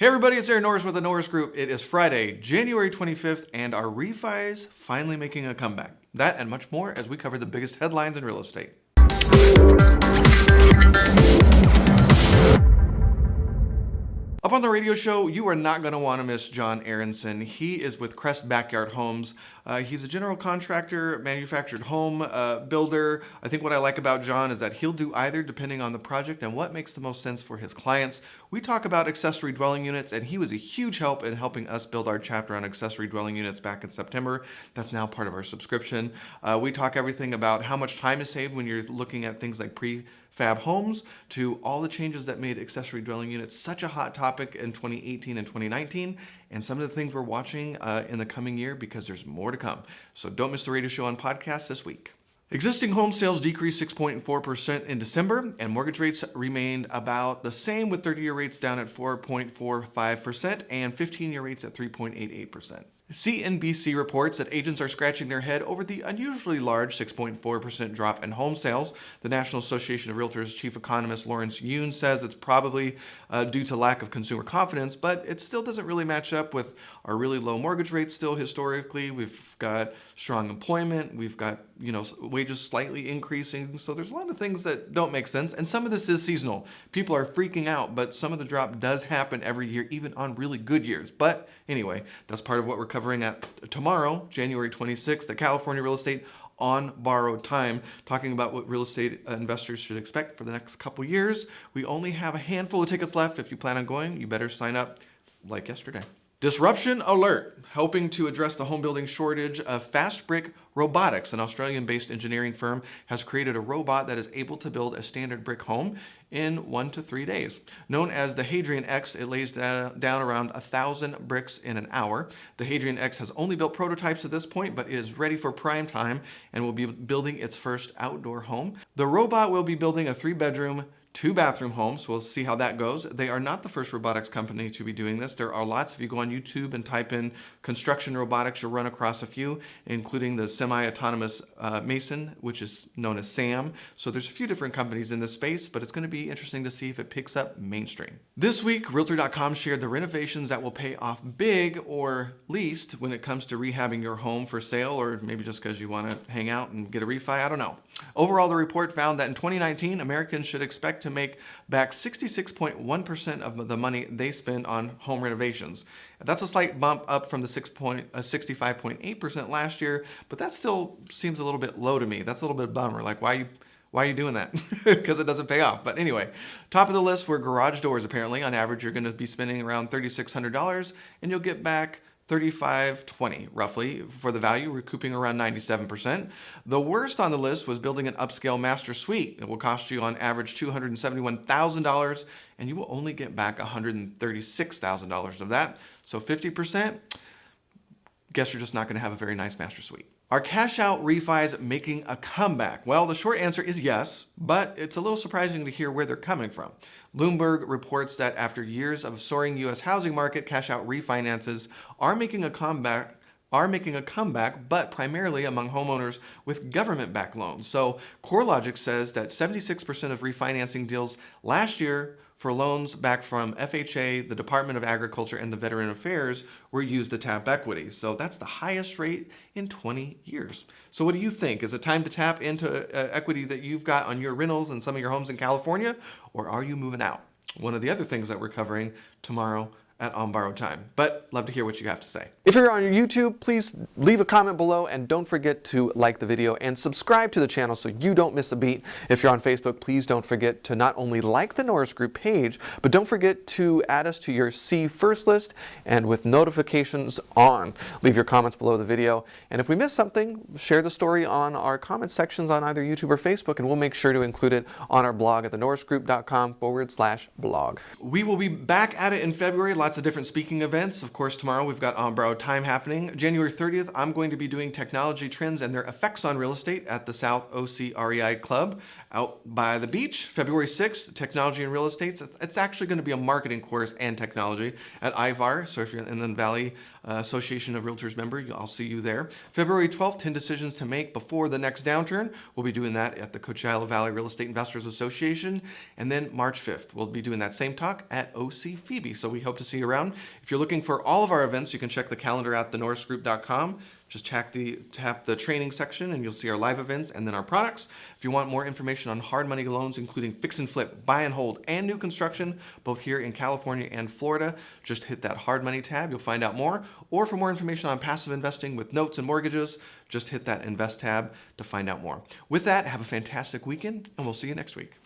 Hey everybody, it's Aaron Norris with the Norris Group. It is Friday, January 25th, and our refis finally making a comeback. That and much more as we cover the biggest headlines in real estate. Up on the radio show, you are not going to want to miss John Aronson. He is with Crest Backyard Homes. He's a general contractor, manufactured home builder. I think what I like about John is that he'll do either depending on the project and what makes the most sense for his clients. We talk about accessory dwelling units, and he was a huge help in helping us build our chapter on accessory dwelling units back in September. That's now part of our subscription. We talk everything about how much time is saved when you're looking at things like prefab homes, to all the changes that made accessory dwelling units such a hot topic in 2018 and 2019, and some of the things we're watching in the coming year, because there's more to come. So don't miss the radio show on podcast this week. Existing home sales decreased 6.4% in December, and mortgage rates remained about the same, with 30-year rates down at 4.45% and 15-year rates at 3.88%. CNBC reports that agents are scratching their head over the unusually large 6.4% drop in home sales. The National Association of Realtors chief economist Lawrence Yun says it's probably due to lack of consumer confidence, but it still doesn't really match up with our really low mortgage rates still historically. We've got strong employment. We've got, wages slightly increasing. So there's a lot of things that don't make sense. And some of this is seasonal. People are freaking out, but some of the drop does happen every year, even on really good years. But anyway, that's part of what we're covering at tomorrow, January 26th, at California Real Estate on Borrowed Time, talking about what real estate investors should expect for the next couple years. We only have a handful of tickets left. If you plan on going, you better sign up like yesterday. Disruption alert. Helping to address the home building shortage, Fast Brick Robotics, an Australian-based engineering firm, has created a robot that is able to build a standard brick home in 1 to 3 days. Known as the Hadrian X, it lays down around 1,000 bricks in an hour. The Hadrian X has only built prototypes at this point, but it is ready for prime time and will be building its first outdoor home. The robot will be building a 3-bedroom, 2-bathroom home, so we'll see how that goes. They are not the first robotics company to be doing this. There are lots. If you go on YouTube and type in construction robotics, you'll run across a few, including the semi-autonomous mason, which is known as SAM. So there's a few different companies in this space, but it's going to be interesting to see if it picks up mainstream. This week, Realtor.com shared the renovations that will pay off big or least when it comes to rehabbing your home for sale, or maybe just because you want to hang out and get a refi. I don't know. Overall, the report found that in 2019, Americans should expect to make back 66.1% of the money they spend on home renovations. That's a slight bump up from the 65.8% last year, but that still seems a little bit low to me. That's a little bit bummer. Like, why are you doing that? Because it doesn't pay off. But anyway, top of the list were garage doors. Apparently, on average, you're going to be spending around $3,600, and you'll get back $3,520 roughly for the value, recouping around 97%. The worst on the list was building an upscale master suite. It will cost you on average $271,000, and you will only get back $136,000 of that. So 50%, guess you're just not going to have a very nice master suite. Are cash out refis making a comeback? Well, the short answer is yes, but it's a little surprising to hear where they're coming from. Bloomberg reports that after years of soaring U.S. housing market, cash out refinances are making a comeback, but primarily among homeowners with government-backed loans. So CoreLogic says that 76% of refinancing deals last year for loans back from FHA, the Department of Agriculture, and the Veteran Affairs were used to tap equity. So that's the highest rate in 20 years. So what do you think? Is it time to tap into equity that you've got on your rentals and some of your homes in California, or are you moving out? One of the other things that we're covering tomorrow at On Borrowed Time. But love to hear what you have to say. If you're on YouTube, please leave a comment below, and don't forget to like the video and subscribe to the channel so you don't miss a beat. If you're on Facebook, please don't forget to not only like the Norris Group page, but don't forget to add us to your See First list and with notifications on. Leave your comments below the video, and if we miss something, share the story on our comment sections on either YouTube or Facebook, and we'll make sure to include it on our blog at thenorrisgroup.com/blog. We will be back at it in February. Lots of different speaking events. Of course, tomorrow we've got On Borrowed Time happening. January 30th, I'm going to be doing technology trends and their effects on real estate at the South OC REI Club out by the beach. February 6th, technology and real estate. It's actually going to be a marketing course and technology at IVAR. So if you're an Inland Valley Association of Realtors member, I'll see you there. February 12th, 10 decisions to make before the next downturn. We'll be doing that at the Coachella Valley Real Estate Investors Association. And then March 5th, we'll be doing that same talk at OC Phoebe. So we hope to see you you around. If you're looking for all of our events, you can check the calendar at thenorrisgroup.com. Just tap the training section and you'll see our live events and then our products. If you want more information on hard money loans, including fix and flip, buy and hold, and new construction, both here in California and Florida, just hit that hard money tab. You'll find out more. Or for more information on passive investing with notes and mortgages, just hit that invest tab to find out more. With that, have a fantastic weekend and we'll see you next week.